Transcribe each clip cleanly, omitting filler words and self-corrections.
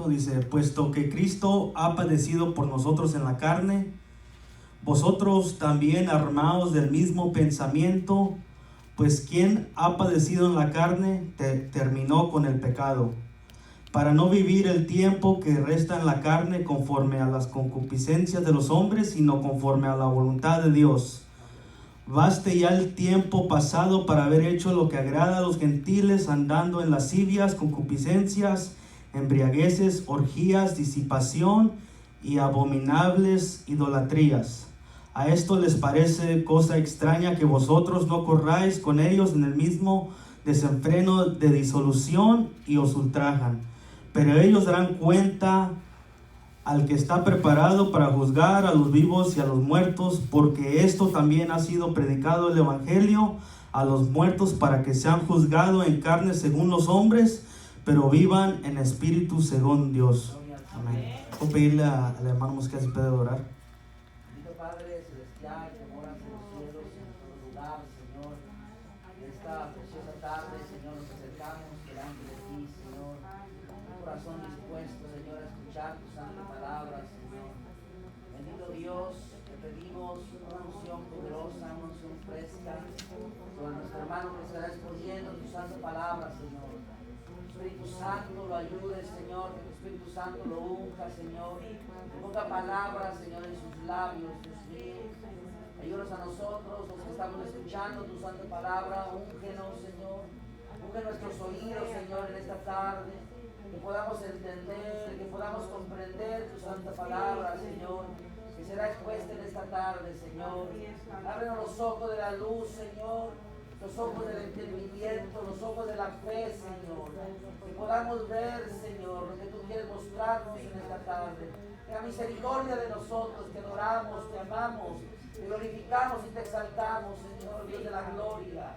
1 dice: puesto que Cristo ha padecido por nosotros en la carne, vosotros también armaos del mismo pensamiento, pues quien ha padecido en la carne terminó con el pecado, para no vivir el tiempo que resta en la carne conforme a las concupiscencias de los hombres, sino conforme a la voluntad de Dios. Baste ya el tiempo pasado para haber hecho lo que agrada a los gentiles, andando en lascivias, concupiscencias, embriagueces, orgías, disipación y abominables idolatrías. A esto les parece cosa extraña que vosotros no corráis con ellos en el mismo desenfreno de disolución y os ultrajan. Pero ellos darán cuenta al que está preparado para juzgar a los vivos y a los muertos, porque esto también ha sido predicado el evangelio a los muertos, para que sean juzgados en carne según los hombres, pero vivan en espíritu según Dios. Amén. Voy a pedirle al hermano Mosquera si puede orar. Bendito Padre celestial, que moras en los cielos, en todo lugar, Señor. En esta preciosa tarde, Señor, nos acercamos delante de ti, Señor. Un corazón dispuesto, Señor, a escuchar tu santa palabra, Señor. Bendito Dios, te pedimos una unción poderosa, una unción fresca sobre nuestro hermano que estará exponiendo tu santa palabra, Señor. Espíritu Santo lo ayude, Señor, que tu Espíritu Santo lo unja, Señor. Ponga palabras, Señor, en sus labios, Dios mío. Ayúdanos a nosotros, los que estamos escuchando tu santa palabra. Úngenos, Señor. Unge nuestros oídos, Señor, en esta tarde. Que podamos entender, que podamos comprender tu santa palabra, Señor, que será expuesta en esta tarde, Señor. Ábrenos los ojos de la luz, Señor, los ojos del entendimiento, los ojos de la fe, Señor. Que podamos ver, Señor, lo que tú quieres mostrarnos en esta tarde. Que la misericordia de nosotros, que adoramos, te amamos, te glorificamos y te exaltamos, Señor, Dios de la gloria.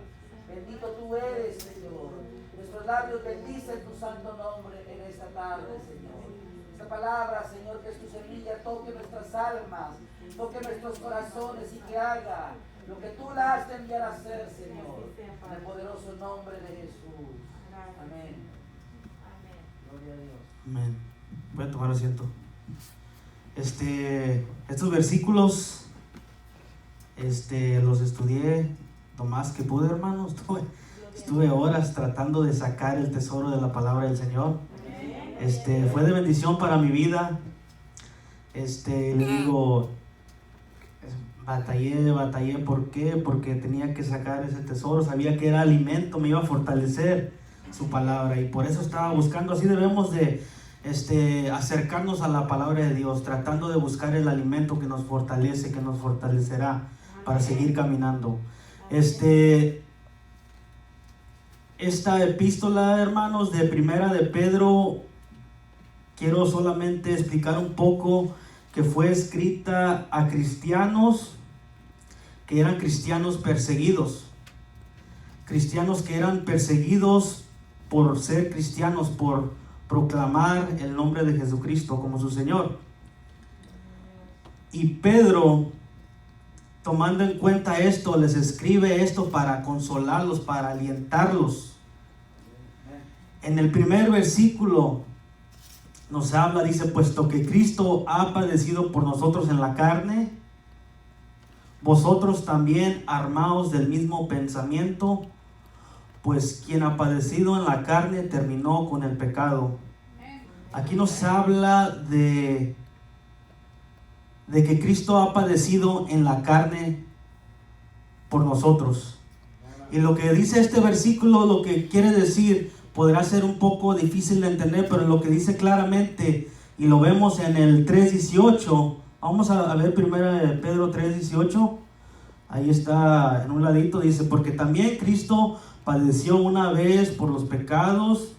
Bendito tú eres, Señor. Nuestros labios bendicen tu santo nombre en esta tarde, Señor. Esta palabra, Señor, que es tu semilla, toque nuestras almas, toque nuestros corazones y que haga lo que tú la has de enviar a hacer, Señor. En el poderoso nombre de Jesús. Amén. Gloria a Dios. Amén. Voy a tomar asiento. Estos versículos los estudié lo más que pude, hermano. Estuve horas tratando de sacar el tesoro de la palabra del Señor. Fue de bendición para mi vida. Le digo, batallé. ¿Por qué? Porque tenía que sacar ese tesoro. Sabía que era alimento, me iba a fortalecer su palabra, y por eso estaba buscando. Así debemos de acercarnos a la palabra de Dios, tratando de buscar el alimento que nos fortalece, que nos fortalecerá para seguir caminando. Esta epístola, hermanos, de Primera de Pedro, quiero solamente explicar un poco que fue escrita a cristianos que eran cristianos perseguidos, cristianos que eran perseguidos por ser cristianos, por proclamar el nombre de Jesucristo como su Señor. Y Pedro, tomando en cuenta esto, les escribe esto para consolarlos, para alientarlos. En el primer versículo nos habla, dice: puesto que Cristo ha padecido por nosotros en la carne, vosotros también armaos del mismo pensamiento, pues quien ha padecido en la carne terminó con el pecado. Aquí nos habla de que Cristo ha padecido en la carne por nosotros. Y lo que dice este versículo, lo que quiere decir, podrá ser un poco difícil de entender, pero lo que dice claramente, y lo vemos en el 3:18, vamos a ver primero Pedro 3:18, ahí está en un ladito, dice: porque también Cristo padeció una vez por los pecados,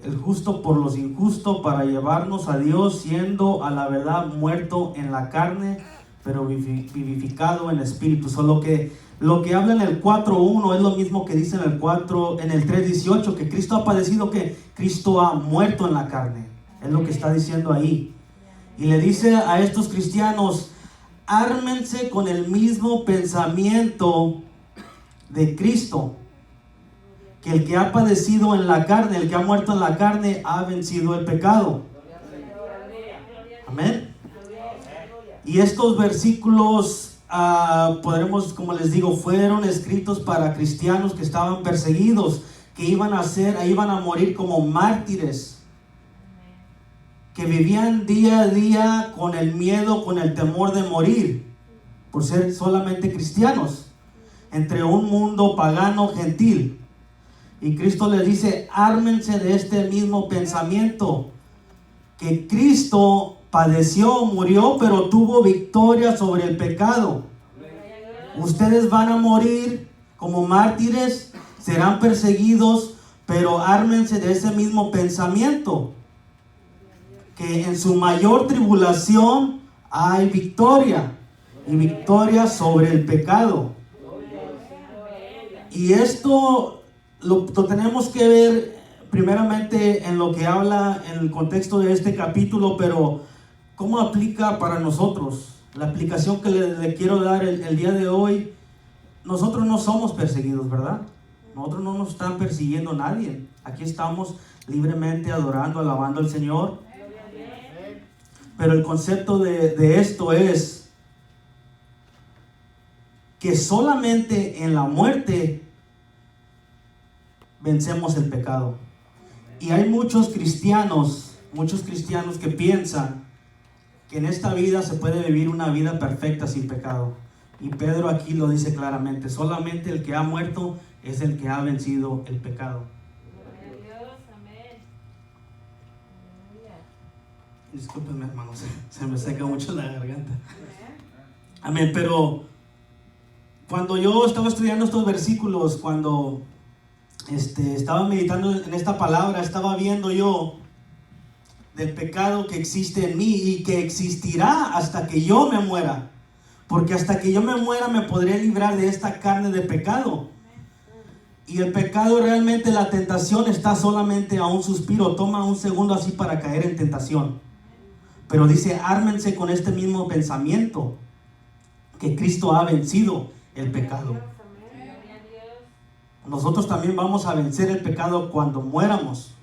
el justo por los injustos, para llevarnos a Dios, siendo a la verdad muerto en la carne, pero vivificado en espíritu. Solo que lo que habla en el 4:1 es lo mismo que dice en el 3:18, que Cristo ha padecido, que Cristo ha muerto en la carne. Es lo que está diciendo ahí. Y le dice a estos cristianos: ármense con el mismo pensamiento de Cristo. que el que ha padecido en la carne, el que ha muerto en la carne, ha vencido el pecado. Amén. Y estos versículos, podremos, como les digo, fueron escritos para cristianos que estaban perseguidos, que iban a morir como mártires, que vivían día a día con el miedo, con el temor de morir, por ser solamente cristianos, entre un mundo pagano gentil. Y Cristo les dice, ármense de este mismo pensamiento, que Cristo padeció, murió, pero tuvo victoria sobre el pecado. Ustedes van a morir como mártires, serán perseguidos, pero ármense de ese mismo pensamiento, que en su mayor tribulación hay victoria, y victoria sobre el pecado. Y esto lo tenemos que ver primeramente en lo que habla en el contexto de este capítulo, pero ¿cómo aplica para nosotros? La aplicación que le quiero dar el día de hoy. Nosotros no somos perseguidos, ¿verdad? Nosotros no nos están persiguiendo nadie. Aquí estamos libremente adorando, alabando al Señor. Pero el concepto de esto es que solamente en la muerte vencemos el pecado. Y hay muchos cristianos que piensan que en esta vida se puede vivir una vida perfecta sin pecado. Y Pedro aquí lo dice claramente, solamente el que ha muerto es el que ha vencido el pecado. Discúlpenme, hermanos, se me seca mucho la garganta. Amén, pero cuando yo estaba estudiando estos versículos, cuando estaba meditando en esta palabra, estaba viendo yo del pecado que existe en mí y que existirá hasta que yo me muera. Porque hasta que yo me muera me podré librar de esta carne de pecado. Y el pecado realmente, la tentación está solamente a un suspiro. Toma un segundo así para caer en tentación. Pero dice, ármense con este mismo pensamiento, que Cristo ha vencido el pecado. Nosotros también vamos a vencer el pecado cuando muéramos.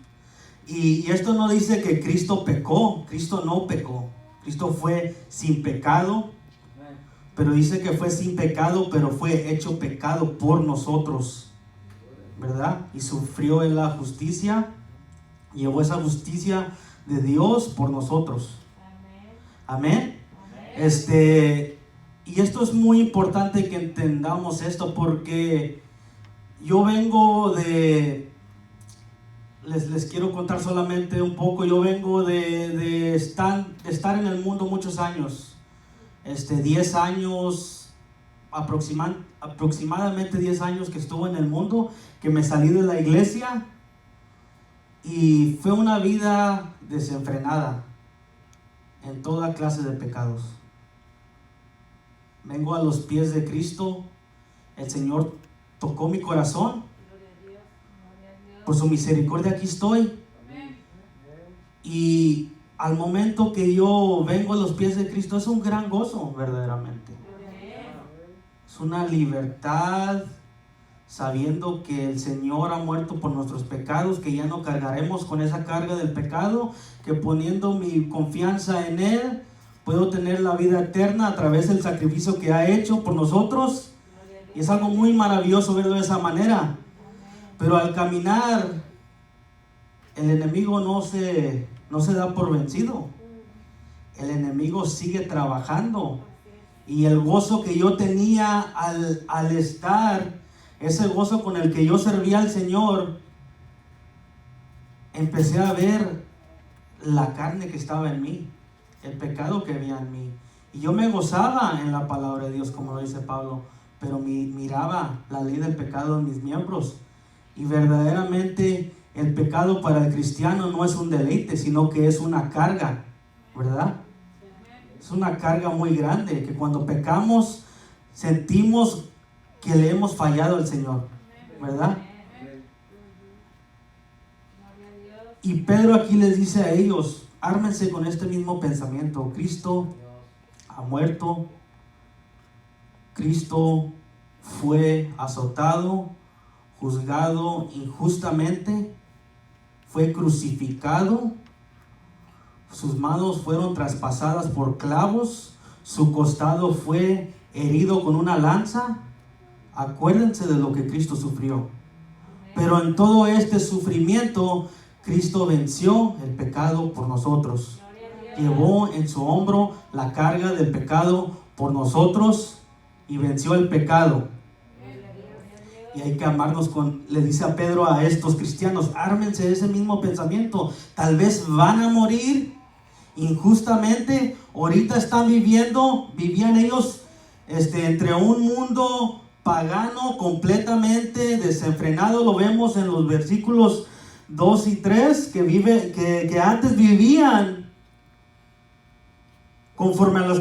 Y esto no dice que Cristo pecó. Cristo no pecó. Cristo fue sin pecado. Pero dice que fue sin pecado, pero fue hecho pecado por nosotros, ¿verdad? Y sufrió en la justicia. Llevó esa justicia de Dios por nosotros. Amén. Y esto es muy importante que entendamos esto, porque yo vengo de, les quiero contar solamente un poco. Yo vengo de estar en el mundo muchos años, 10 años, aproximadamente 10 años que estuve en el mundo, que me salí de la iglesia, y fue una vida desenfrenada en toda clase de pecados. Vengo a los pies de Cristo. El Señor tocó mi corazón. Por su misericordia aquí estoy. Y al momento que yo vengo a los pies de Cristo, es un gran gozo, verdaderamente. Es una libertad, sabiendo que el Señor ha muerto por nuestros pecados, que ya no cargaremos con esa carga del pecado, que poniendo mi confianza en Él, puedo tener la vida eterna a través del sacrificio que ha hecho por nosotros. Y es algo muy maravilloso verlo de esa manera. Pero al caminar, el enemigo no se da por vencido. El enemigo sigue trabajando. Y el gozo que yo tenía al estar, ese gozo con el que yo servía al Señor, empecé a ver la carne que estaba en mí, el pecado que había en mí. Y yo me gozaba en la palabra de Dios, como lo dice Pablo, pero miraba la ley del pecado en mis miembros. Y verdaderamente el pecado para el cristiano no es un deleite, sino que es una carga, ¿verdad? Es una carga muy grande, que cuando pecamos sentimos que le hemos fallado al Señor, ¿verdad? Y Pedro aquí les dice a ellos, ármense con este mismo pensamiento. Cristo ha muerto, Cristo fue azotado juzgado injustamente, fue crucificado, sus manos fueron traspasadas por clavos, su costado fue herido con una lanza. Acuérdense de lo que Cristo sufrió. Pero en todo este sufrimiento, Cristo venció el pecado por nosotros. Llevó en su hombro la carga del pecado por nosotros y venció el pecado. Y hay que amarnos le dice a Pedro a estos cristianos, ármense de ese mismo pensamiento. Tal vez van a morir injustamente. Ahorita vivían ellos entre un mundo pagano completamente desenfrenado. Lo vemos en los versículos 2 y 3, que antes vivían conforme a las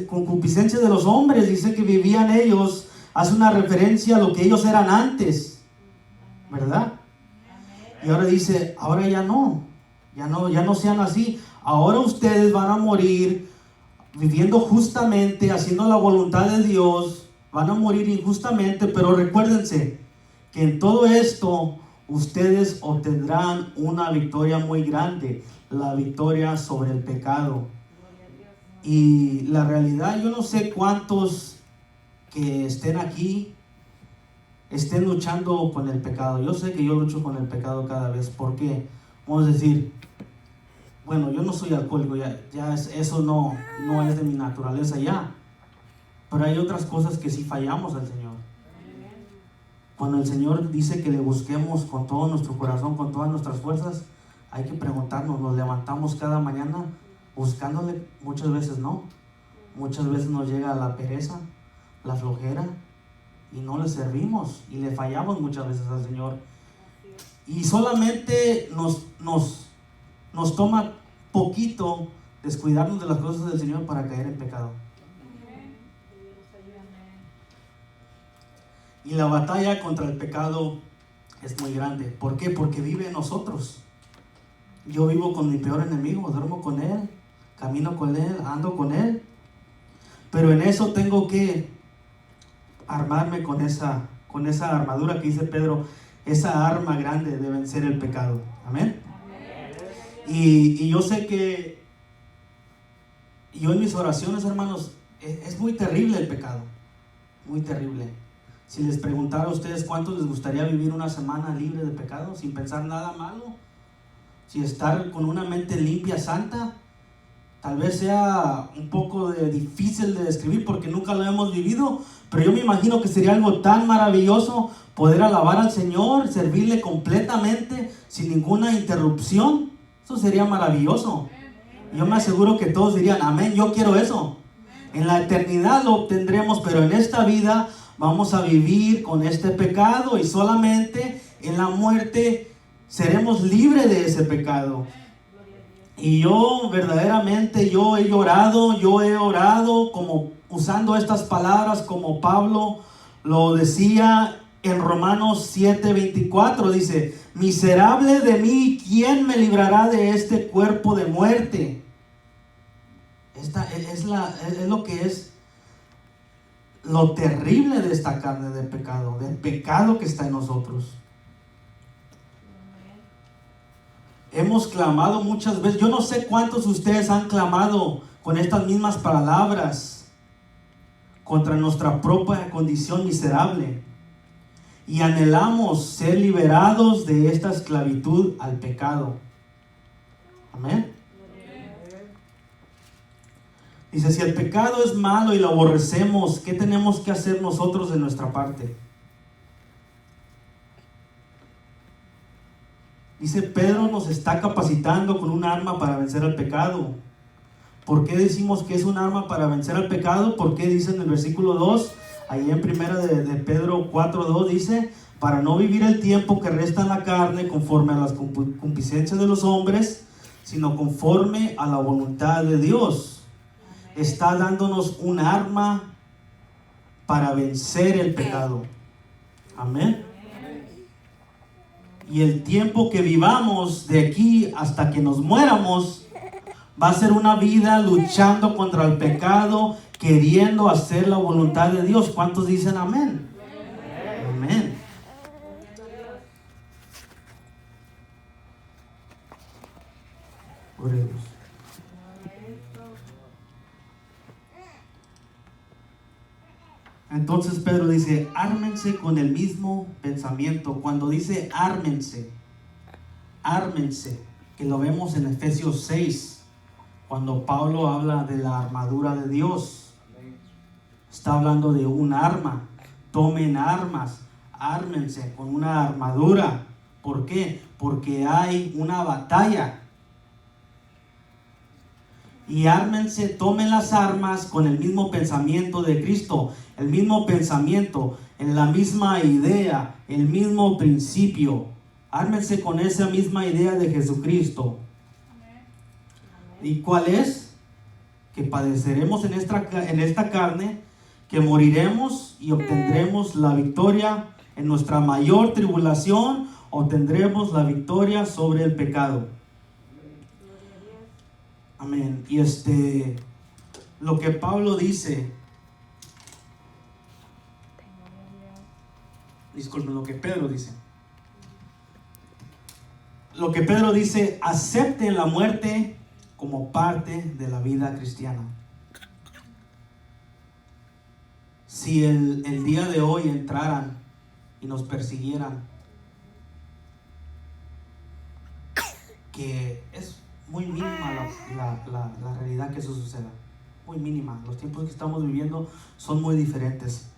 concupiscencias de los hombres. Dice que vivían ellos, hace una referencia a lo que ellos eran antes, ¿verdad? Y ahora dice, ahora ya no sean así. Ahora ustedes van a morir viviendo justamente, haciendo la voluntad de Dios. Van a morir injustamente, pero recuérdense que en todo esto ustedes obtendrán una victoria muy grande, la victoria sobre el pecado. Y la realidad, yo no sé cuántos que estén aquí estén luchando con el pecado. Yo sé que yo lucho con el pecado cada vez. ¿Por qué? Vamos a decir, bueno, yo no soy alcohólico, eso no es de mi naturaleza ya. Pero hay otras cosas que sí fallamos al Señor. Cuando el Señor dice que le busquemos con todo nuestro corazón, con todas nuestras fuerzas, hay que preguntarnos, nos levantamos cada mañana buscándole. Muchas veces no. Muchas veces nos llega la pereza, la flojera, y no le servimos y le fallamos muchas veces al Señor. Y solamente nos toma poquito descuidarnos de las cosas del Señor para caer en pecado. Y la batalla contra el pecado es muy grande. ¿Por qué? Porque vive en nosotros. Yo vivo con mi peor enemigo, duermo con él, camino con él, ando con él. Pero en eso tengo que armarme con esa armadura que dice Pedro, esa arma grande de vencer el pecado. Amén. Y yo sé que yo en mis oraciones, hermanos, es muy terrible el pecado, muy terrible. Si les preguntara a ustedes cuántos les gustaría vivir una semana libre de pecado, sin pensar nada malo, si estar con una mente limpia, santa, tal vez sea un poco difícil de describir porque nunca lo hemos vivido, pero yo me imagino que sería algo tan maravilloso poder alabar al Señor, servirle completamente, sin ninguna interrupción. Eso sería maravilloso. Yo me aseguro que todos dirían, amén, yo quiero eso. En la eternidad lo obtendremos, pero en esta vida vamos a vivir con este pecado y solamente en la muerte seremos libres de ese pecado. Y yo verdaderamente, yo he orado como usando estas palabras como Pablo lo decía en Romanos 7:24, dice, miserable de mí, ¿quién me librará de este cuerpo de muerte? Esta es lo que es lo terrible de esta carne de pecado, del pecado que está en nosotros. Hemos clamado muchas veces, yo no sé cuántos de ustedes han clamado con estas mismas palabras contra nuestra propia condición miserable y anhelamos ser liberados de esta esclavitud al pecado. Amén. Dice, si el pecado es malo y lo aborrecemos, ¿qué tenemos que hacer nosotros de nuestra parte? Dice, Pedro nos está capacitando con un arma para vencer al pecado. ¿Por qué decimos que es un arma para vencer al pecado? Porque dice en el versículo 2, ahí en primera de Pedro 4:2, dice, para no vivir el tiempo que resta en la carne conforme a las concupiscencias de los hombres, sino conforme a la voluntad de Dios. Está dándonos un arma para vencer el pecado. Amén. Y el tiempo que vivamos de aquí hasta que nos muéramos va a ser una vida luchando contra el pecado, queriendo hacer la voluntad de Dios. ¿Cuántos dicen amén? Amén. Gloria a Dios. Entonces Pedro dice, ármense con el mismo pensamiento. Cuando dice ármense, que lo vemos en Efesios 6, cuando Pablo habla de la armadura de Dios, está hablando de un arma. Tomen armas, ármense con una armadura. ¿Por qué? Porque hay una batalla. Y ármense, tomen las armas con el mismo pensamiento de Cristo, el mismo pensamiento, en la misma idea, el mismo principio. Ármense con esa misma idea de Jesucristo. ¿Y cuál es? Que padeceremos en esta carne, que moriremos y obtendremos la victoria en nuestra mayor tribulación, obtendremos la victoria sobre el pecado. Amén. Y lo que Pablo dice, disculpen, lo que Pedro dice, acepten la muerte como parte de la vida cristiana. Si el día de hoy entraran y nos persiguieran, que es muy mínima la realidad que eso suceda, muy mínima. Los tiempos que estamos viviendo son muy diferentes.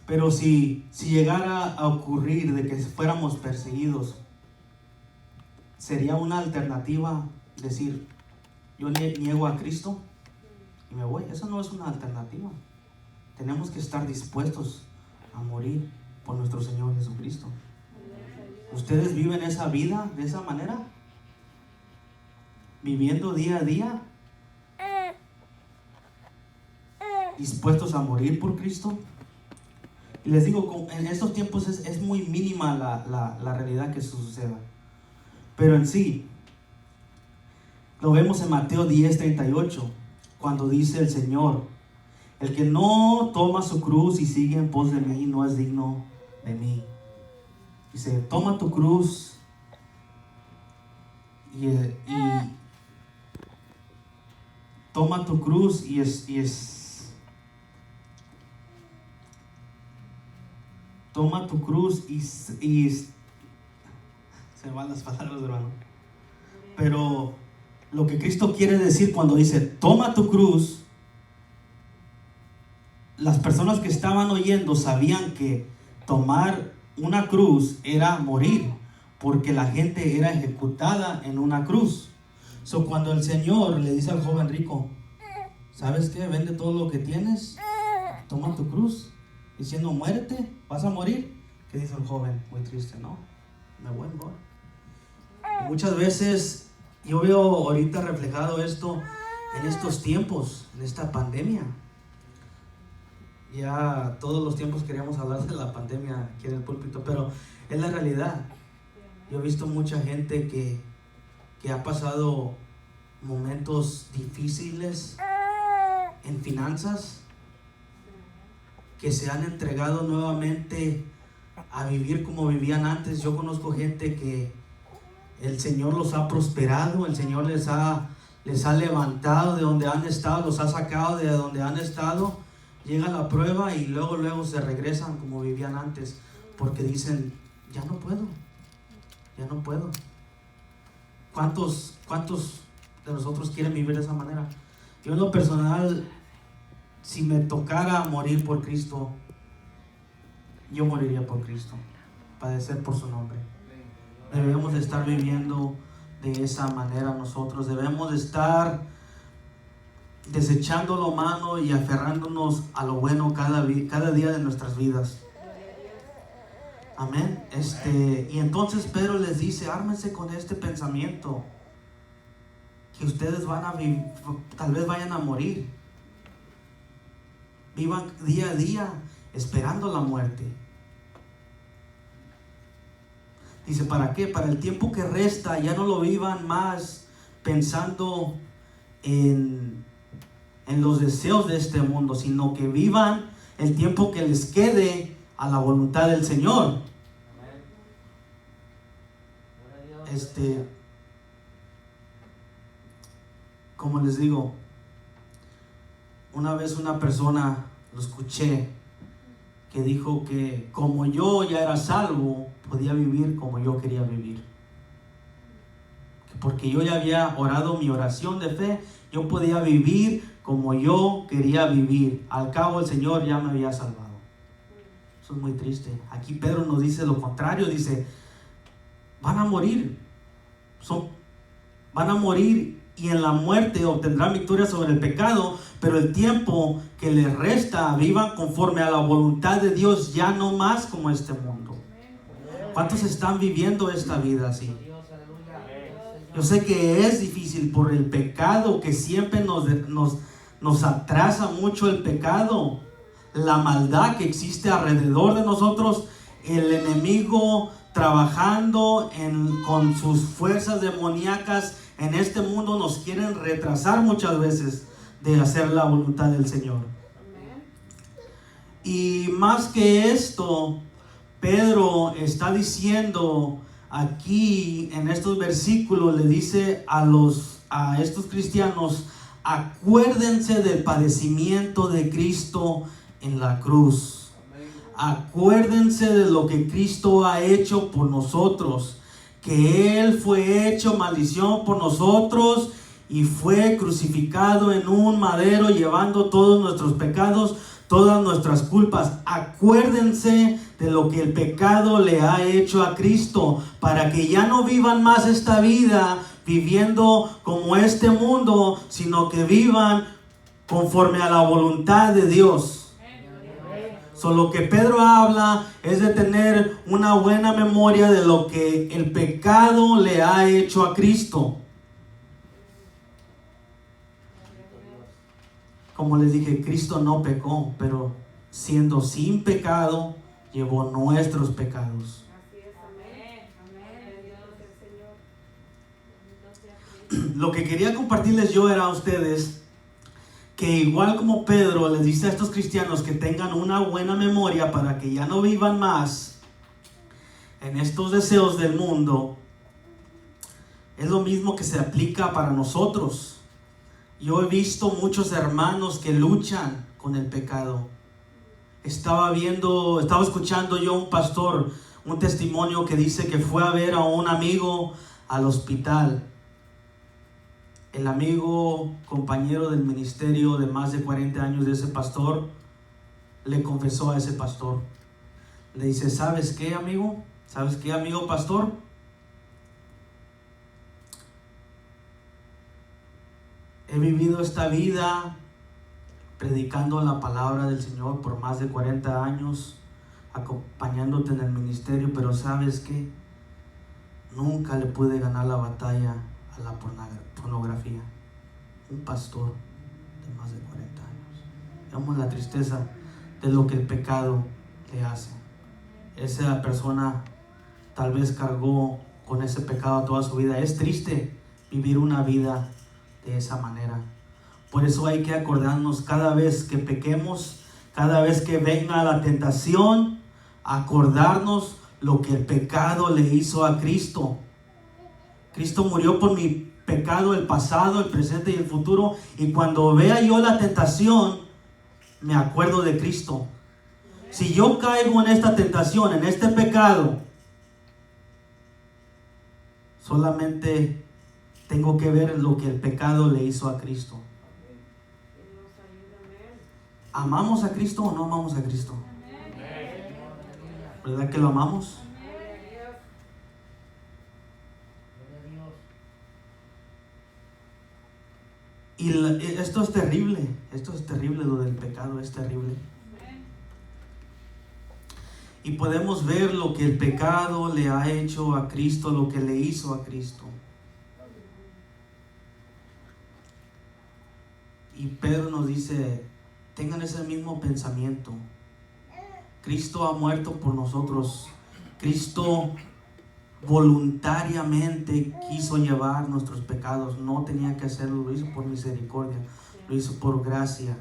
Pero si llegara a ocurrir de que fuéramos perseguidos, sería una alternativa decir, yo niego a Cristo y me voy. Eso no es una alternativa. Tenemos que estar dispuestos a morir por nuestro Señor Jesucristo. ¿Ustedes viven esa vida de esa manera? Viviendo día a día, dispuestos a morir por Cristo. Y les digo, en estos tiempos es muy mínima la realidad que eso suceda. Pero en sí, lo vemos en Mateo 10:38, cuando dice el Señor, el que no toma su cruz y sigue en pos de mí no es digno de mí. Dice, toma tu cruz toma tu cruz y toma tu cruz y se me van las palabras, hermano. Pero lo que Cristo quiere decir cuando dice toma tu cruz, las personas que estaban oyendo sabían que tomar una cruz era morir, porque la gente era ejecutada en una cruz. Cuando el Señor le dice al joven rico, ¿sabes qué? Vende todo lo que tienes, toma tu cruz, diciendo, muérete, vas a morir. ¿Qué dice el joven? Muy triste, ¿no? Me voy. Y muchas veces yo veo ahorita reflejado esto en estos tiempos, en esta pandemia. Ya todos los tiempos queríamos hablar de la pandemia aquí en el púlpito, pero es la realidad. Yo he visto mucha gente que ha pasado momentos difíciles en finanzas, que se han entregado nuevamente a vivir como vivían antes. Yo conozco gente que el Señor los ha prosperado, el Señor les ha levantado de donde han estado, los ha sacado de donde han estado. Llega la prueba y luego se regresan como vivían antes, porque dicen, ya no puedo. ¿Cuántos de nosotros quieren vivir de esa manera? Yo en lo personal, si me tocara morir por Cristo, yo moriría por Cristo, padecer por su nombre. Debemos de estar viviendo de esa manera nosotros. Debemos de estar desechando lo malo y aferrándonos a lo bueno cada día de nuestras vidas. Amén. Y entonces Pedro les dice, ármense con este pensamiento, que ustedes tal vez vayan a morir. Vivan día a día esperando la muerte. Dice, ¿para qué? Para el tiempo que resta, ya no lo vivan más pensando en los deseos de este mundo, sino que vivan el tiempo que les quede a la voluntad del Señor. como les digo, una vez una persona, lo escuché, que dijo que como yo ya era salvo, podía vivir como yo quería vivir. Porque yo ya había orado mi oración de fe, yo podía vivir como yo quería vivir. Al cabo el Señor ya me había salvado. Eso es muy triste. Aquí Pedro nos dice lo contrario, dice, van a morir. Van a morir y en la muerte obtendrán victoria sobre el pecado, pero el tiempo que les resta vivan conforme a la voluntad de Dios, ya no más como este mundo. ¿Cuántos están viviendo esta vida así? Yo sé que es difícil por el pecado, que siempre nos atrasa mucho el pecado, la maldad que existe alrededor de nosotros, el enemigo trabajando con sus fuerzas demoníacas en este mundo nos quieren retrasar muchas veces de hacer la voluntad del Señor. Y más que esto, Pedro está diciendo aquí en estos versículos, le dice a estos cristianos, acuérdense del padecimiento de Cristo en la cruz. Acuérdense de lo que Cristo ha hecho por nosotros, que Él fue hecho maldición por nosotros y fue crucificado en un madero llevando todos nuestros pecados, todas nuestras culpas. Acuérdense de lo que el pecado le ha hecho a Cristo, para que ya no vivan más esta vida viviendo como este mundo, sino que vivan conforme a la voluntad de Dios. Lo que Pedro habla es de tener una buena memoria de lo que el pecado le ha hecho a Cristo. Como les dije, Cristo no pecó, pero siendo sin pecado, llevó nuestros pecados. Lo que quería compartirles yo era a ustedes que igual como Pedro les dice a estos cristianos que tengan una buena memoria para que ya no vivan más en estos deseos del mundo, es lo mismo que se aplica para nosotros. Yo he visto muchos hermanos que luchan con el pecado. Estaba escuchando yo un pastor, un testimonio que dice que fue a ver a un amigo al hospital. El amigo, compañero del ministerio de más de 40 años de ese pastor, le confesó a ese pastor. Le dice, ¿sabes qué, amigo? ¿Sabes qué, amigo pastor? He vivido esta vida predicando la palabra del Señor por más de 40 años, acompañándote en el ministerio, pero ¿sabes qué? Nunca le pude ganar la batalla a la pornografía. Un pastor de más de 40 años. Veamos la tristeza de lo que el pecado le hace. Esa persona tal vez cargó con ese pecado toda su vida. Es triste vivir una vida de esa manera. Por eso hay que acordarnos cada vez que pequemos, cada vez que venga la tentación, acordarnos lo que el pecado le hizo a Cristo. Cristo murió por mi pecado, el pasado, el presente y el futuro. Y cuando vea yo la tentación, me acuerdo de Cristo. Si yo caigo en esta tentación, en este pecado, solamente tengo que ver lo que el pecado le hizo a Cristo. ¿Amamos a Cristo o no amamos a Cristo? ¿Verdad que lo amamos? Y esto es terrible, lo del pecado es terrible. Y podemos ver lo que el pecado le ha hecho a Cristo, lo que le hizo a Cristo. Y Pedro nos dice, tengan ese mismo pensamiento. Cristo ha muerto por nosotros. Cristo voluntariamente quiso llevar nuestros pecados. No tenía que hacerlo, lo hizo por misericordia, lo hizo por gracia,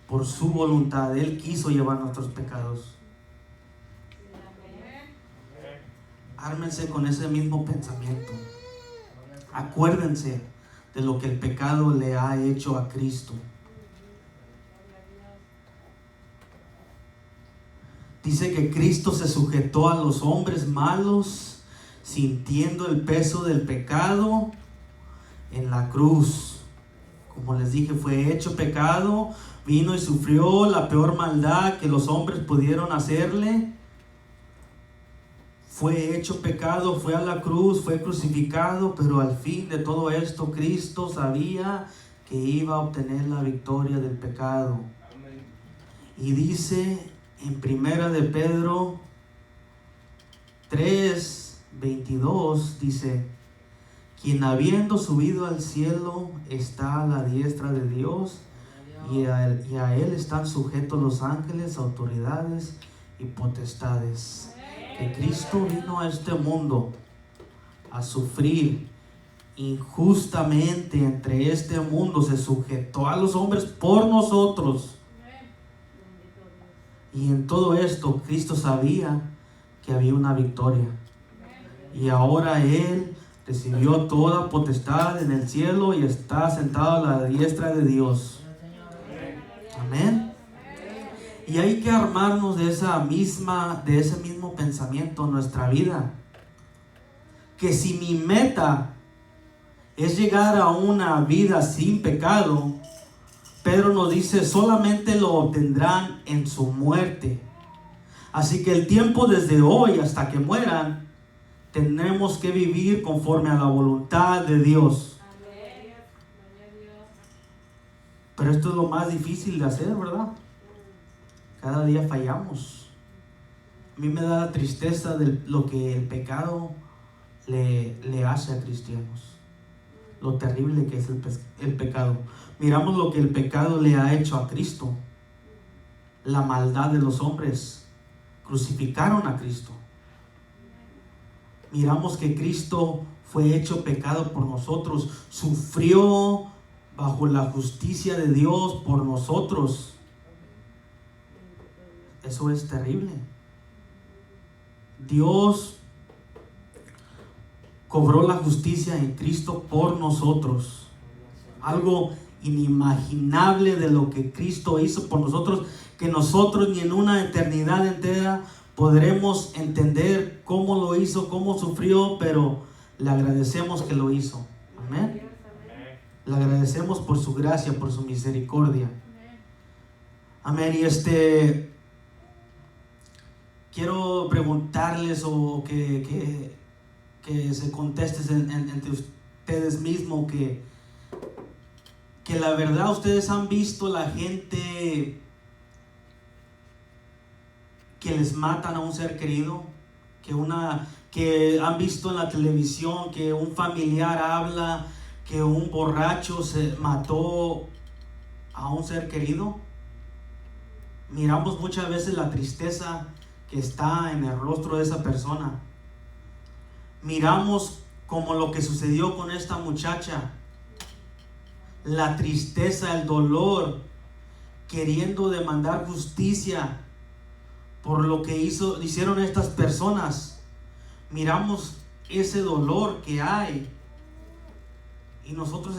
por su voluntad. Él quiso llevar nuestros pecados. Ármense con ese mismo pensamiento. Acuérdense de lo que el pecado le ha hecho a Cristo. Dice que Cristo se sujetó a los hombres malos, sintiendo el peso del pecado en la cruz. Como les dije, fue hecho pecado, vino y sufrió la peor maldad que los hombres pudieron hacerle. Fue hecho pecado, fue a la cruz, fue crucificado, pero al fin de todo esto Cristo sabía que iba a obtener la victoria del pecado. Amén. Y dice en Primera de Pedro 3:22, dice: quien habiendo subido al cielo está a la diestra de Dios, y a él están sujetos los ángeles, autoridades y potestades. Que Cristo vino a este mundo a sufrir injustamente entre este mundo, se sujetó a los hombres por nosotros. Y en todo esto Cristo sabía que había una victoria. Y ahora Él recibió toda potestad en el cielo y está sentado a la diestra de Dios. Amén. Y hay que armarnos de ese mismo pensamiento en nuestra vida. Que si mi meta es llegar a una vida sin pecado, Pedro nos dice, solamente lo obtendrán en su muerte. Así que el tiempo desde hoy hasta que mueran, tenemos que vivir conforme a la voluntad de Dios. Pero esto es lo más difícil de hacer, ¿verdad? Cada día fallamos. A mí me da la tristeza de lo que el pecado le hace a cristianos. Lo terrible que es el pecado. Miramos lo que el pecado le ha hecho a Cristo. La maldad de los hombres. Crucificaron a Cristo. Miramos que Cristo fue hecho pecado por nosotros. Sufrió bajo la justicia de Dios por nosotros. Eso es terrible. Dios cobró la justicia en Cristo por nosotros. Algo inimaginable de lo que Cristo hizo por nosotros, que nosotros ni en una eternidad entera podremos entender cómo lo hizo, cómo sufrió, pero le agradecemos que lo hizo. Amén. Le agradecemos por su gracia, por su misericordia. Amén. Y quiero preguntarles o que se contesten entre ustedes mismos que la verdad ustedes han visto la gente que les matan a un ser querido, que han visto en la televisión que un familiar habla que un borracho se mató a un ser querido. Miramos muchas veces la tristeza que está en el rostro de esa persona. Miramos como lo que sucedió con esta muchacha, la tristeza, el dolor, queriendo demandar justicia por lo que hicieron estas personas. Miramos ese dolor que hay y nosotros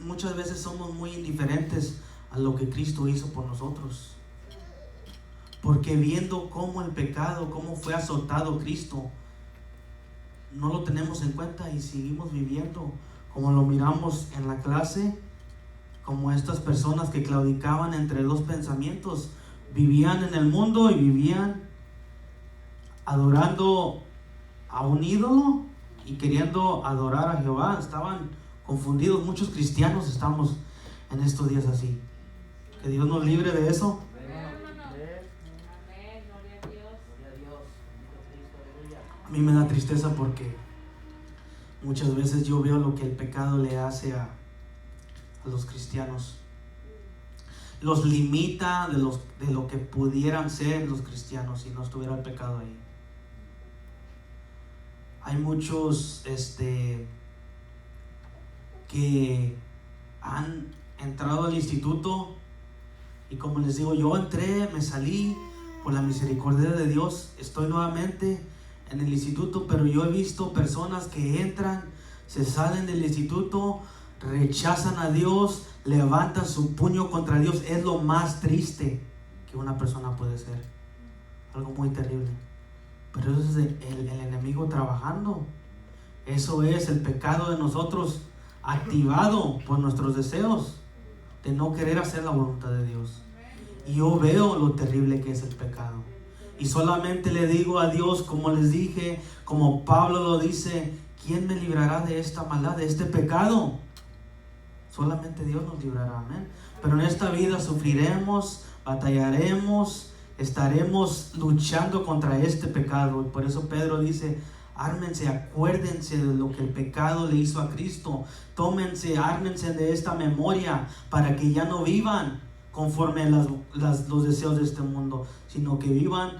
muchas veces somos muy indiferentes a lo que Cristo hizo por nosotros. Porque viendo cómo el pecado, cómo fue azotado Cristo, no lo tenemos en cuenta y seguimos viviendo como lo miramos en la clase, como estas personas que claudicaban entre dos pensamientos, vivían en el mundo y vivían adorando a un ídolo y queriendo adorar a Jehová. Estaban confundidos. Muchos cristianos estamos en estos días así. Que Dios nos libre de eso. A mí me da tristeza porque muchas veces yo veo lo que el pecado le hace a los cristianos. Los limita de lo que pudieran ser los cristianos si no estuviera el pecado ahí. Hay muchos que han entrado al instituto y, como les digo, yo entré, me salí por la misericordia de Dios, estoy nuevamente en el instituto, pero yo he visto personas que entran, se salen del instituto, rechazan a Dios, levantan su puño contra Dios, es lo más triste que una persona puede ser. Algo muy terrible. Pero eso es el enemigo trabajando. Eso es el pecado de nosotros activado por nuestros deseos de no querer hacer la voluntad de Dios. Y yo veo lo terrible que es el pecado. Y solamente le digo a Dios, como les dije, como Pablo lo dice, ¿quién me librará de esta maldad, de este pecado? Solamente Dios nos librará, amén. Pero en esta vida sufriremos, batallaremos, estaremos luchando contra este pecado. Y por eso Pedro dice, ármense, acuérdense de lo que el pecado le hizo a Cristo. Tómense, ármense de esta memoria para que ya no vivan conforme a los deseos de este mundo, sino que vivan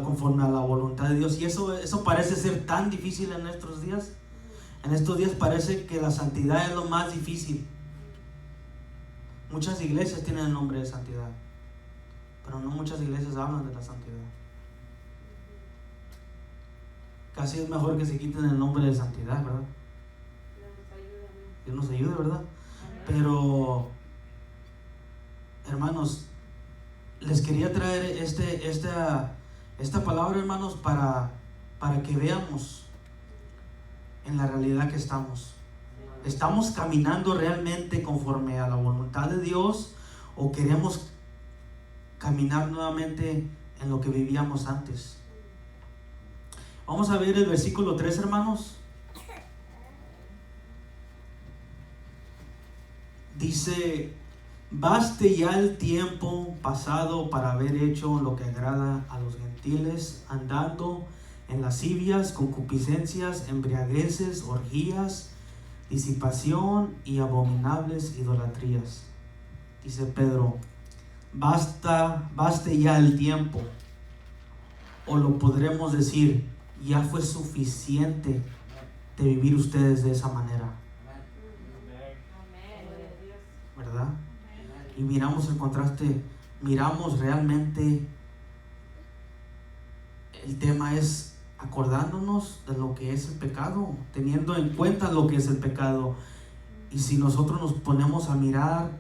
conforme a la voluntad de Dios. Y eso parece ser tan difícil en nuestros días. En estos días parece que la santidad es lo más difícil. Muchas iglesias tienen el nombre de santidad, pero no muchas iglesias hablan de la santidad. Casi es mejor que se quiten el nombre de santidad, ¿verdad? Dios nos ayude, ¿verdad? Pero, hermanos, les quería traer esta palabra, hermanos, para que veamos en la realidad que estamos. ¿Estamos caminando realmente conforme a la voluntad de Dios o queremos caminar nuevamente en lo que vivíamos antes? Vamos a ver el versículo 3, hermanos. Dice, baste ya el tiempo pasado para haber hecho lo que agrada a los gentiles, andando en lascivias, concupiscencias, embriagueces, orgías, disipación y abominables idolatrías. Dice Pedro, baste ya el tiempo. O lo podremos decir, ya fue suficiente de vivir ustedes de esa manera, ¿verdad? Y miramos el contraste, miramos realmente, el tema es acordándonos de lo que es el pecado, teniendo en cuenta lo que es el pecado. Y si nosotros nos ponemos a mirar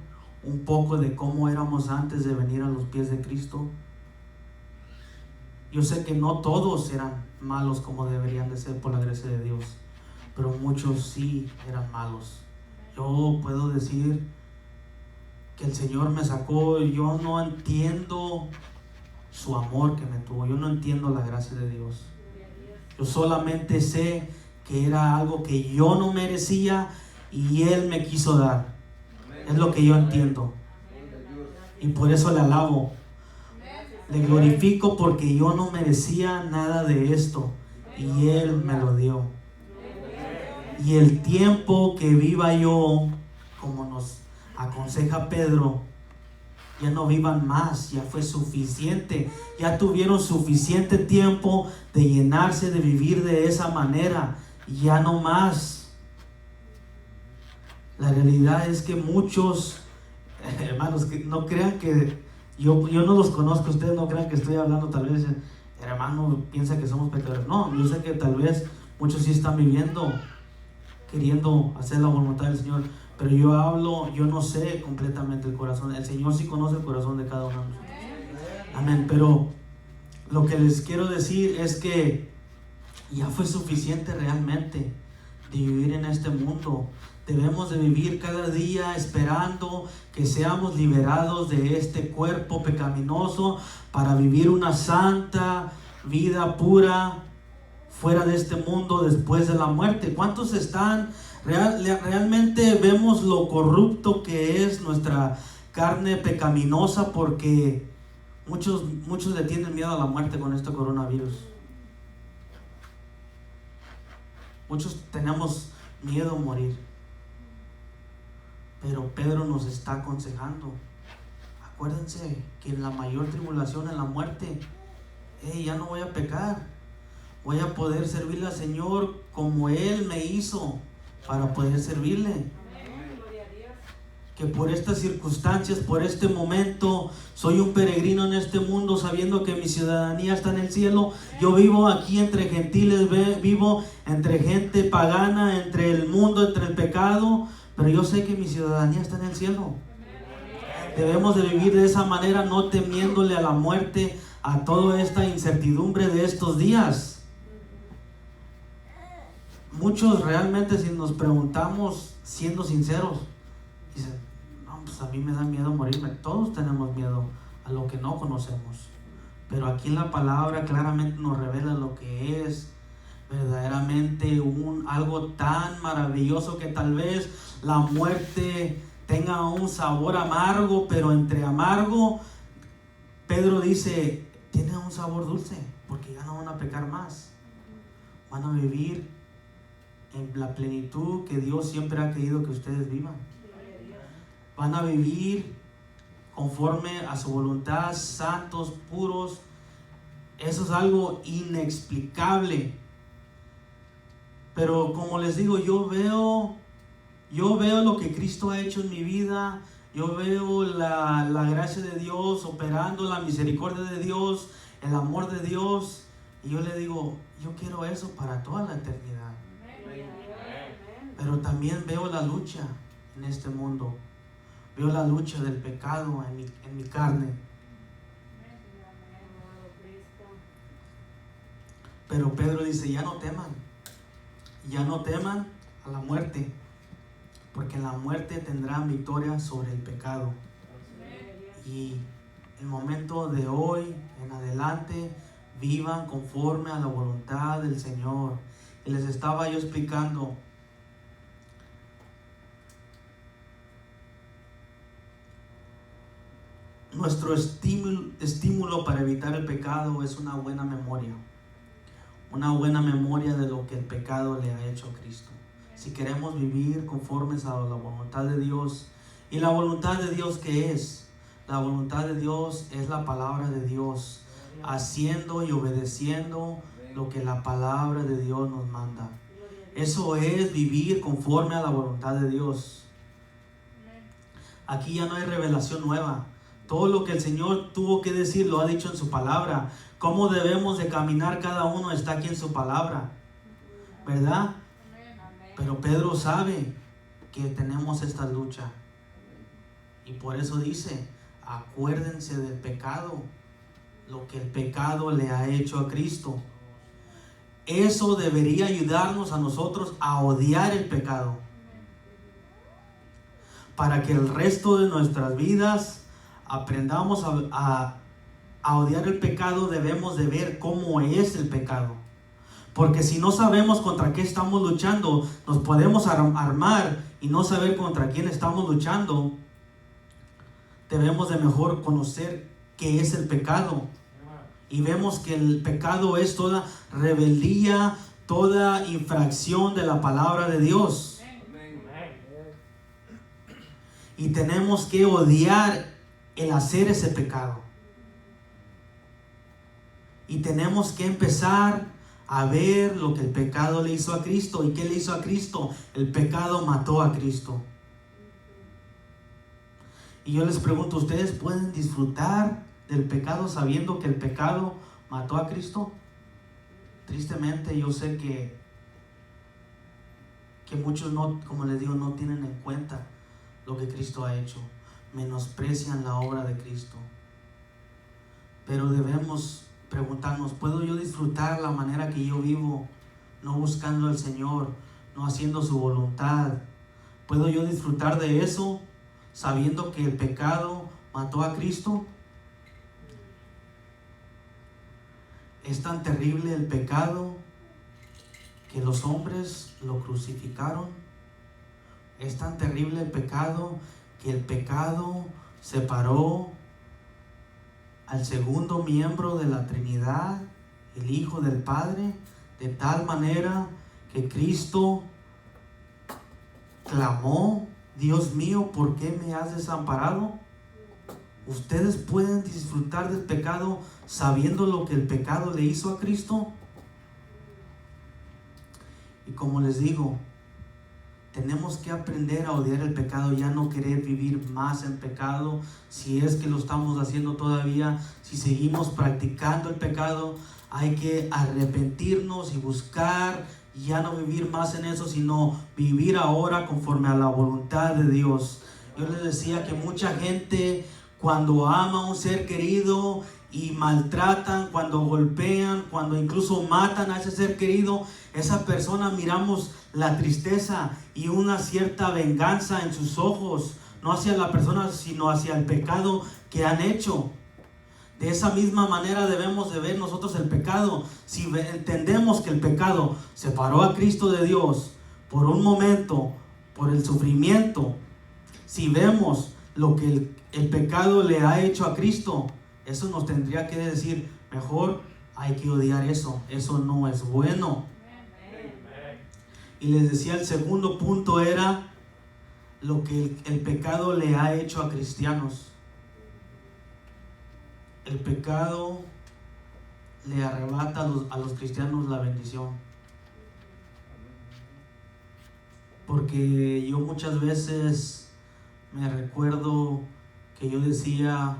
un poco de cómo éramos antes de venir a los pies de Cristo, yo sé que no todos eran malos como deberían de ser por la gracia de Dios, pero muchos sí eran malos. Yo puedo decir que el Señor me sacó, yo no entiendo su amor que me tuvo, yo no entiendo la gracia de Dios. Yo solamente sé que era algo que yo no merecía y Él me quiso dar. Es lo que yo entiendo. Y por eso le alabo. Le glorifico porque yo no merecía nada de esto y Él me lo dio. Y el tiempo que viva yo, como nos aconseja Pedro, ya no vivan más, ya fue suficiente, ya tuvieron suficiente tiempo de llenarse, de vivir de esa manera, ya no más. La realidad es que muchos, hermanos, que no crean que yo no los conozco, ustedes no crean que estoy hablando, tal vez el hermano piensa que somos pecadores. No, yo sé que tal vez muchos sí están viviendo, queriendo hacer la voluntad del Señor. Pero yo no sé completamente el corazón. El Señor sí conoce el corazón de cada uno de nosotros. Amén. Pero lo que les quiero decir es que ya fue suficiente realmente de vivir en este mundo. Debemos de vivir cada día esperando que seamos liberados de este cuerpo pecaminoso para vivir una santa vida pura fuera de este mundo después de la muerte. ¿Cuántos están? Realmente vemos lo corrupto que es nuestra carne pecaminosa, porque muchos le tienen miedo a la muerte con este coronavirus. Muchos tenemos miedo a morir. Pero Pedro nos está aconsejando. Acuérdense que en la mayor tribulación, en la muerte, ya no voy a pecar. Voy a poder servirle al Señor como Él me hizo para poder servirle. Que por estas circunstancias, por este momento, soy un peregrino en este mundo, sabiendo que mi ciudadanía está en el cielo. Yo vivo aquí entre gentiles, vivo entre gente pagana, entre el mundo, entre el pecado, pero yo sé que mi ciudadanía está en el cielo. Debemos de vivir de esa manera, no temiéndole a la muerte, a toda esta incertidumbre de estos días. Muchos realmente, si nos preguntamos, siendo sinceros, dicen, no, pues a mí me da miedo morirme. Todos tenemos miedo a lo que no conocemos, pero aquí en la palabra claramente nos revela lo que es verdaderamente algo tan maravilloso, que tal vez la muerte tenga un sabor amargo, pero entre amargo, Pedro dice, tiene un sabor dulce, porque ya no van a pecar más, van a vivir en la plenitud que Dios siempre ha querido que ustedes vivan. Van a vivir conforme a su voluntad, santos, puros. Eso es algo inexplicable. Pero como les digo, yo veo lo que Cristo ha hecho en mi vida. Yo veo la gracia de Dios operando, la misericordia de Dios, el amor de Dios. Y yo le digo, yo quiero eso para toda la eternidad. Pero también veo la lucha en este mundo. Veo la lucha del pecado en mi carne. Pero Pedro dice, ya no teman a la muerte, porque en la muerte tendrán victoria sobre el pecado. Y el momento de hoy en adelante, vivan conforme a la voluntad del Señor. Y les estaba yo explicando, nuestro estímulo para evitar el pecado es una buena memoria de lo que el pecado le ha hecho a Cristo. Si queremos vivir conformes a la voluntad de Dios, y la voluntad de Dios, ¿qué es? La voluntad de Dios es la palabra de Dios, haciendo y obedeciendo lo que la palabra de Dios nos manda. Eso es vivir conforme a la voluntad de Dios. Aquí ya no hay revelación nueva. Todo lo que el Señor tuvo que decir lo ha dicho en su palabra. Cómo debemos de caminar cada uno está aquí en su palabra, ¿verdad? Pero Pedro sabe que tenemos esta lucha, y por eso dice, acuérdense del pecado, lo que el pecado le ha hecho a Cristo. Eso debería ayudarnos a nosotros a odiar el pecado, para que el resto de nuestras vidas aprendamos a odiar el pecado. Debemos de ver cómo es el pecado, porque si no sabemos contra qué estamos luchando, nos podemos armar y no saber contra quién estamos luchando. Debemos de mejor conocer qué es el pecado, y vemos que el pecado es toda rebeldía, toda infracción de la palabra de Dios, y tenemos que odiar el hacer ese pecado. Y tenemos que empezar a ver lo que el pecado le hizo a Cristo. ¿Y qué le hizo a Cristo? El pecado mató a Cristo. Y yo les pregunto, ¿ustedes pueden disfrutar del pecado sabiendo que el pecado mató a Cristo? Tristemente yo sé que muchos no, como les digo, no tienen en cuenta lo que Cristo ha hecho. Menosprecian la obra de Cristo. Pero debemos preguntarnos, ¿puedo yo disfrutar la manera que yo vivo, no buscando al Señor, no haciendo su voluntad? ¿Puedo yo disfrutar de eso sabiendo que el pecado mató a Cristo? Es tan terrible el pecado que los hombres lo crucificaron. Es tan terrible el pecado que el pecado separó al segundo miembro de la Trinidad, el Hijo del Padre, de tal manera que Cristo clamó, Dios mío, ¿por qué me has desamparado? ¿Ustedes pueden disfrutar del pecado sabiendo lo que el pecado le hizo a Cristo? Y como les digo, tenemos que aprender a odiar el pecado, ya no querer vivir más en pecado, si es que lo estamos haciendo todavía. Si seguimos practicando el pecado, hay que arrepentirnos y buscar ya no vivir más en eso, sino vivir ahora conforme a la voluntad de Dios. Yo les decía que mucha gente, cuando ama a un ser querido y maltratan, cuando golpean, cuando incluso matan a ese ser querido, esa persona miramos la tristeza y una cierta venganza en sus ojos, no hacia la persona, sino hacia el pecado que han hecho. De esa misma manera debemos de ver nosotros el pecado. Si entendemos que el pecado separó a Cristo de Dios por un momento, por el sufrimiento, si vemos lo que el pecado le ha hecho a Cristo, eso nos tendría que decir, mejor hay que odiar eso. Eso no es bueno. Y les decía, el segundo punto era lo que el pecado le ha hecho a cristianos. El pecado le arrebata a los cristianos la bendición. Porque yo muchas veces me recuerdo que yo decía,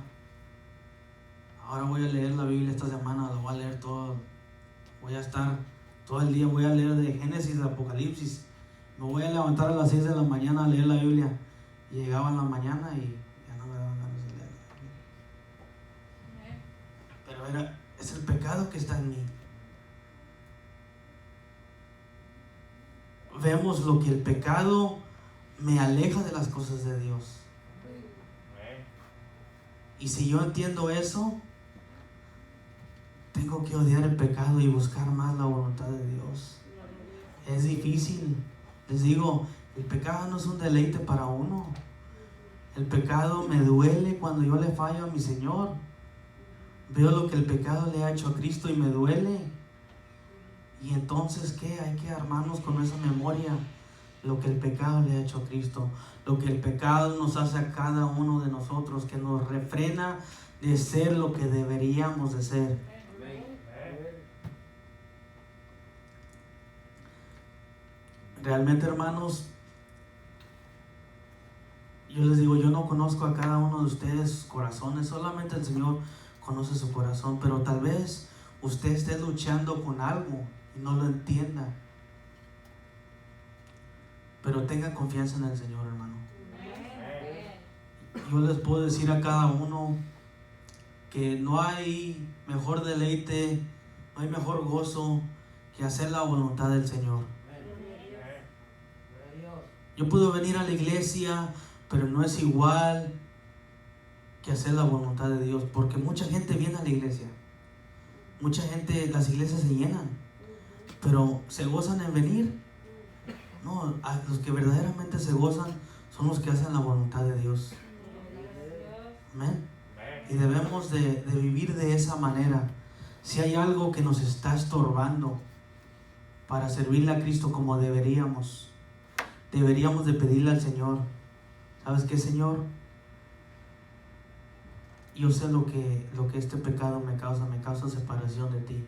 ahora voy a leer la Biblia esta semana, la voy a leer todo, voy a estar todo el día, voy a leer de Génesis a Apocalipsis, me voy a levantar a las 6 de la mañana a leer la Biblia. Y llegaba en la mañana y ya no me daban ganas de leer la Biblia. Pero es el pecado que está en mí. Vemos lo que el pecado me aleja de las cosas de Dios. Y si yo entiendo eso, tengo que odiar el pecado y buscar más la voluntad de Dios. Es difícil. Les digo, el pecado no es un deleite para uno. El pecado me duele cuando yo le fallo a mi Señor. Veo lo que el pecado le ha hecho a Cristo y me duele. Y entonces, ¿qué? Hay que armarnos con esa memoria. Lo que el pecado le ha hecho a Cristo. Lo que el pecado nos hace a cada uno de nosotros. Que nos refrena de ser lo que deberíamos de ser. Realmente, hermanos, yo les digo, yo no conozco a cada uno de ustedes sus corazones, solamente el Señor conoce su corazón, pero tal vez usted esté luchando con algo y no lo entienda. Pero tenga confianza en el Señor, hermano. Yo les puedo decir a cada uno que no hay mejor deleite, no hay mejor gozo que hacer la voluntad del Señor. Yo puedo venir a la iglesia, pero no es igual que hacer la voluntad de Dios, porque mucha gente viene a la iglesia, mucha gente, las iglesias se llenan, pero ¿se gozan en venir? No, los que verdaderamente se gozan son los que hacen la voluntad de Dios. Amén. Y debemos de vivir de esa manera. Si hay algo que nos está estorbando para servirle a Cristo como deberíamos de pedirle al Señor, ¿sabes qué, Señor? Yo sé lo que este pecado me causa separación de ti.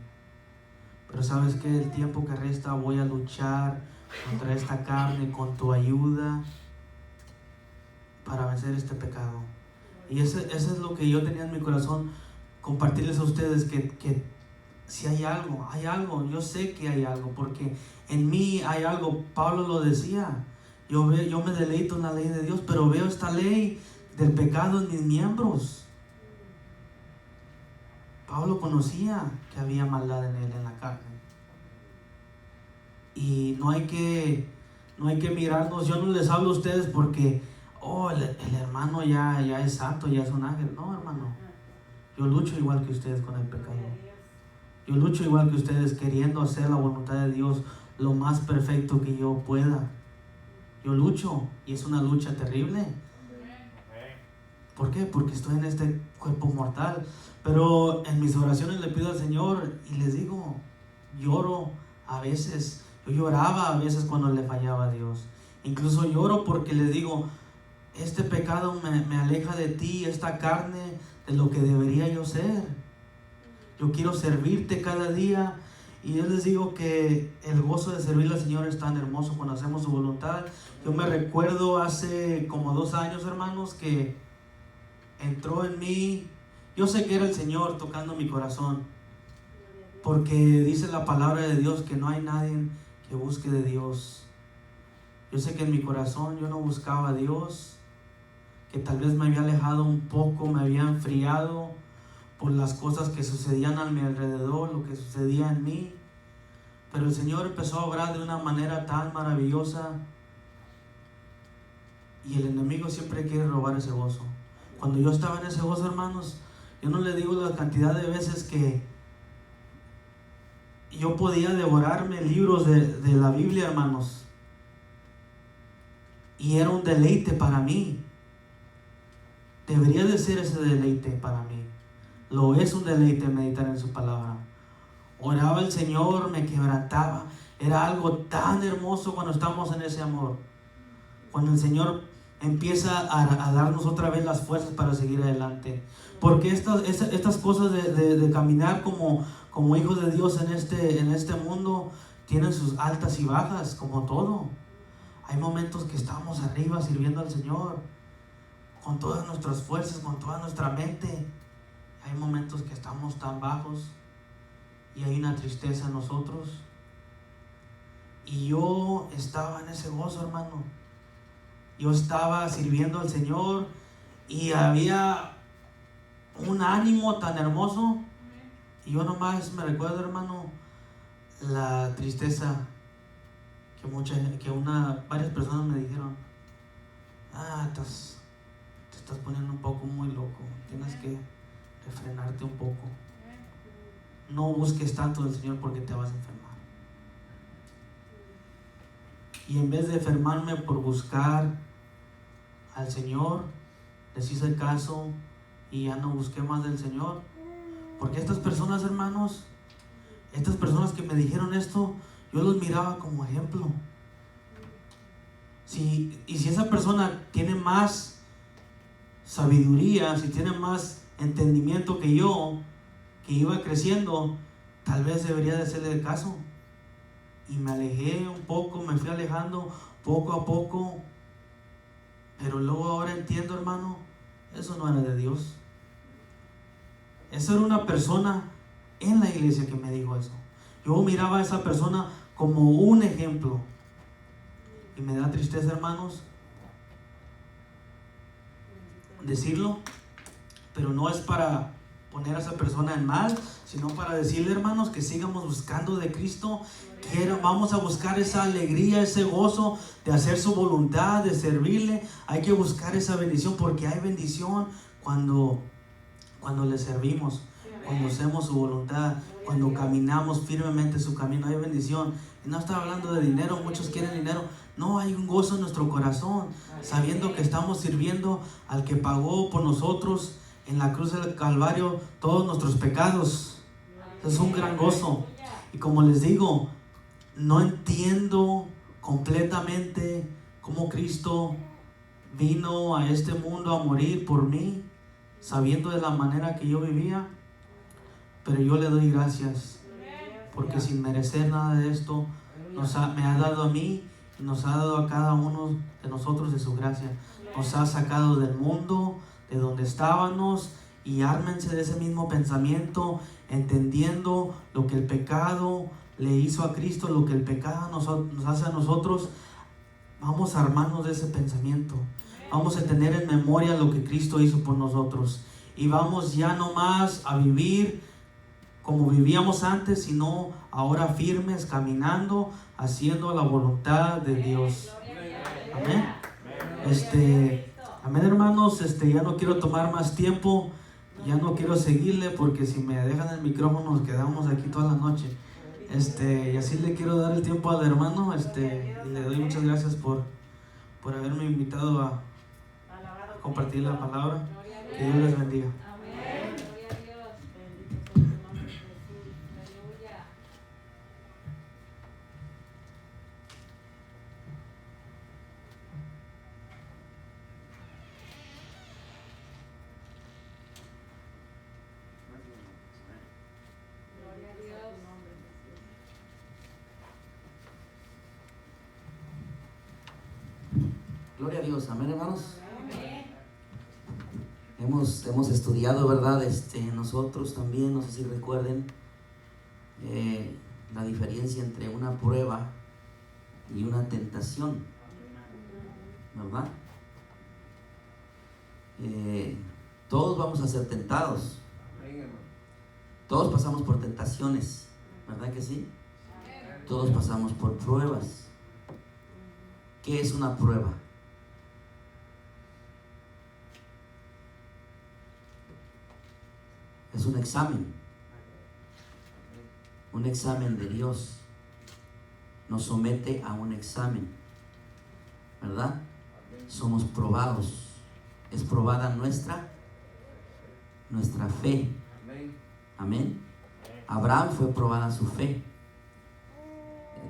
Pero ¿sabes qué? El tiempo que resta voy a luchar contra esta carne con tu ayuda para vencer este pecado. Y ese es lo que yo tenía en mi corazón, compartirles a ustedes que si hay algo, yo sé que hay algo, porque en mí hay algo. Pablo lo decía, yo me deleito en la ley de Dios, pero veo esta ley del pecado en mis miembros. Pablo conocía que había maldad en él, en la carne. Y no hay que mirarnos. Yo no les hablo a ustedes porque el hermano ya es santo, ya es un ángel. No, hermano, yo lucho igual que ustedes con el pecado. Yo lucho igual que ustedes queriendo hacer la voluntad de Dios lo más perfecto que yo pueda. Yo lucho y es una lucha terrible. ¿Por qué? Porque estoy en este cuerpo mortal. Pero en mis oraciones le pido al Señor y les digo, lloro a veces. Yo lloraba a veces cuando le fallaba a Dios. Incluso lloro porque les digo, este pecado me aleja de ti, esta carne, de lo que debería yo ser. Yo quiero servirte cada día. Y yo les digo que el gozo de servir al Señor es tan hermoso cuando hacemos su voluntad. Yo me recuerdo hace como 2 años, hermanos, que entró en mí. Yo sé que era el Señor tocando mi corazón, porque dice la palabra de Dios que no hay nadie que busque de Dios. Yo sé que en mi corazón yo no buscaba a Dios, que tal vez me había alejado un poco, me había enfriado por las cosas que sucedían a mi alrededor, lo que sucedía en mí. Pero el Señor empezó a obrar de una manera tan maravillosa, y el enemigo siempre quiere robar ese gozo. Cuando yo estaba en ese gozo, hermanos, yo no le digo la cantidad de veces que yo podía devorarme libros de la Biblia, hermanos, y era un deleite para mí. Debería de ser ese deleite para mí. Lo es un deleite meditar en su palabra. Oraba al Señor, me quebrantaba. Era algo tan hermoso cuando estamos en ese amor. Cuando el Señor empieza a darnos otra vez las fuerzas para seguir adelante. Porque estas cosas de caminar como hijos de Dios en este mundo tienen sus altas y bajas, como todo. Hay momentos que estamos arriba sirviendo al Señor con todas nuestras fuerzas, con toda nuestra mente. Hay momentos que estamos tan bajos y hay una tristeza en nosotros. Y yo estaba en ese gozo, hermano. Yo estaba sirviendo al Señor y había un ánimo tan hermoso. Y yo nomás me recuerdo, hermano, la tristeza que varias personas me dijeron: te estás poniendo un poco muy loco, tienes que refrenarte un poco. No busques tanto del Señor porque te vas a enfermar. Y en vez de enfermarme por buscar al Señor, les hice caso y ya no busqué más del Señor. Porque estas personas, hermanos, estas personas que me dijeron esto, yo los miraba como ejemplo. Si esa persona tiene más sabiduría, si tiene más entendimiento que yo, que iba creciendo, tal vez debería de hacerle caso. Y me alejé un poco, me fui alejando poco a poco. Pero luego ahora entiendo, hermano, eso no era de Dios. Eso era una persona en la iglesia que me dijo eso. Yo miraba a esa persona como un ejemplo. Y me da tristeza, hermanos, decirlo, pero no es para poner a esa persona en mal, sino para decirle, hermanos, que sigamos buscando de Cristo, que vamos a buscar esa alegría, ese gozo de hacer su voluntad, de servirle. Hay que buscar esa bendición, porque hay bendición cuando le servimos, cuando hacemos su voluntad, cuando caminamos firmemente su camino. Hay bendición. Y no está hablando de dinero, muchos quieren dinero. No, hay un gozo en nuestro corazón, sabiendo que estamos sirviendo al que pagó por nosotros en la cruz del Calvario todos nuestros pecados. Es un gran gozo. Y como les digo, no entiendo completamente cómo Cristo vino a este mundo a morir por mí, sabiendo de la manera que yo vivía. Pero yo le doy gracias, porque sin merecer nada de esto, me ha dado a mí, nos ha dado a cada uno de nosotros de su gracia. Nos ha sacado del mundo, de donde estábamos, y ármense de ese mismo pensamiento, entendiendo lo que el pecado le hizo a Cristo, lo que el pecado nos hace a nosotros. Vamos a armarnos de ese pensamiento. Vamos a tener en memoria lo que Cristo hizo por nosotros. Y vamos ya no más a vivir como vivíamos antes, sino ahora firmes, caminando, haciendo la voluntad de Dios. Amén. Amén, hermanos. Ya no quiero tomar más tiempo. Ya no quiero seguirle, porque si me dejan el micrófono nos quedamos aquí toda la noche. Y así le quiero dar el tiempo al hermano. Y le doy muchas gracias por haberme invitado a compartir la palabra. Que Dios les bendiga. Gloria a Dios, amén, hermanos. Hemos estudiado, ¿verdad? Nosotros también, no sé si recuerden, la diferencia entre una prueba y una tentación, ¿verdad? Todos vamos a ser tentados. Todos pasamos por tentaciones, ¿verdad que sí? Todos pasamos por pruebas. ¿Qué es una prueba? Es un examen de Dios. Nos somete a un examen, ¿verdad? Somos probados. Es probada nuestra fe. Amén. Abraham fue probada su fe.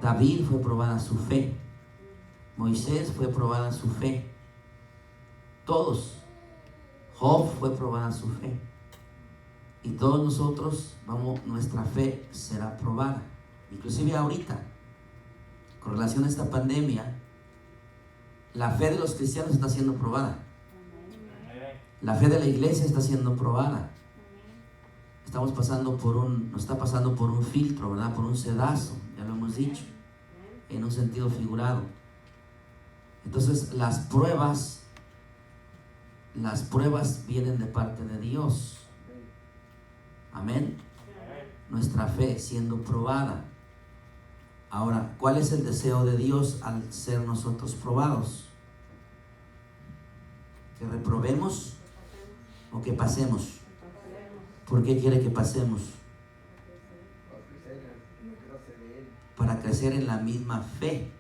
David fue probada su fe. Moisés fue probada su fe. Todos. Job fue probada su fe. Y todos nosotros nuestra fe será probada. Inclusive ahorita, con relación a esta pandemia, la fe de los cristianos está siendo probada. La fe de la iglesia está siendo probada. Nos está pasando por un filtro, ¿verdad? Por un sedazo, ya lo hemos dicho, en un sentido figurado. Entonces las pruebas vienen de parte de Dios. Amén. Nuestra fe siendo probada. Ahora, ¿cuál es el deseo de Dios al ser nosotros probados? ¿Que reprobemos o que pasemos? ¿Por qué quiere que pasemos? Para crecer en la misma fe.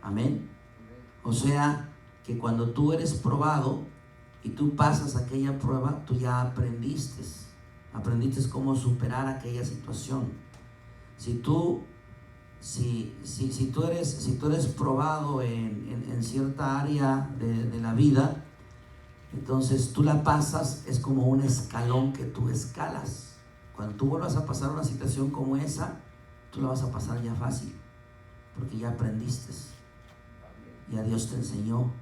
Amén. O sea, que cuando tú eres probado y tú pasas aquella prueba, tú ya aprendiste cómo superar aquella situación. Si tú eres probado en cierta área de la vida, entonces tú la pasas, es como un escalón que tú escalas. Cuando tú vuelvas a pasar una situación como esa, tú la vas a pasar ya fácil, porque ya aprendiste. Ya Dios te enseñó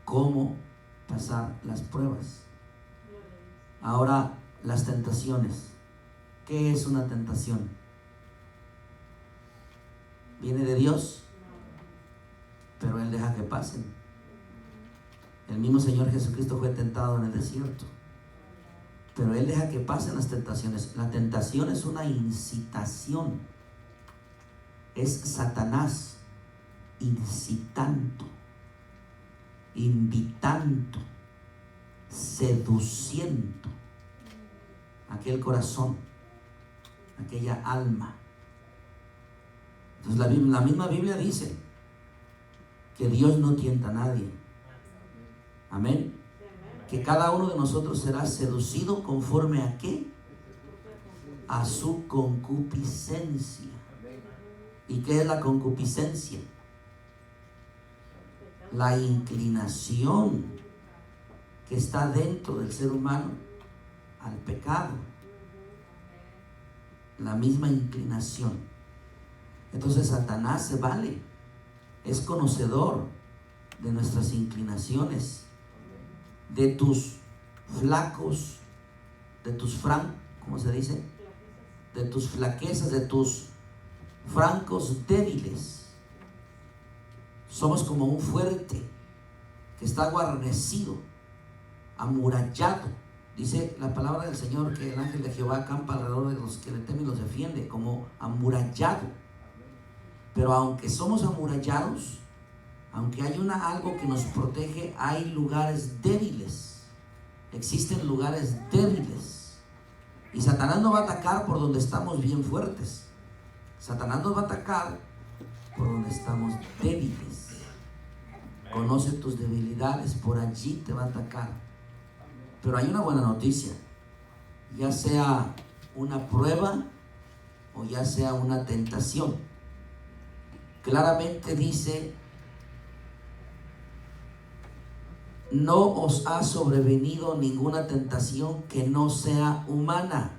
cómo pasar las pruebas. Ahora, las tentaciones. ¿Qué es una tentación? ¿Viene de Dios? Pero Él deja que pasen. El mismo Señor Jesucristo fue tentado en el desierto, pero Él deja que pasen las tentaciones. La tentación es una incitación. Es Satanás incitando, invitando, seduciendo aquel corazón, aquella alma. Entonces la misma Biblia dice que Dios no tienta a nadie. Amén. Que cada uno de nosotros será seducido conforme a ¿qué? A su concupiscencia. ¿Y qué es la concupiscencia? La inclinación que está dentro del ser humano al pecado. La misma inclinación. Entonces Satanás se vale. Es conocedor de nuestras inclinaciones, de tus flacos, de tus ¿cómo se dice? De tus flaquezas, de tus francos débiles. Somos como un fuerte que está guarnecido, amurallado. Dice la palabra del Señor que el ángel de Jehová acampa alrededor de los que le temen y los defiende, como amurallado. Pero aunque somos amurallados, aunque hay algo que nos protege, hay lugares débiles. Existen lugares débiles. Y Satanás no va a atacar por donde estamos bien fuertes. Satanás nos va a atacar por donde estamos débiles. Conoce tus debilidades, por allí te va a atacar. Pero hay una buena noticia. Ya sea una prueba o ya sea una tentación. Claramente dice: no os ha sobrevenido ninguna tentación que no sea humana.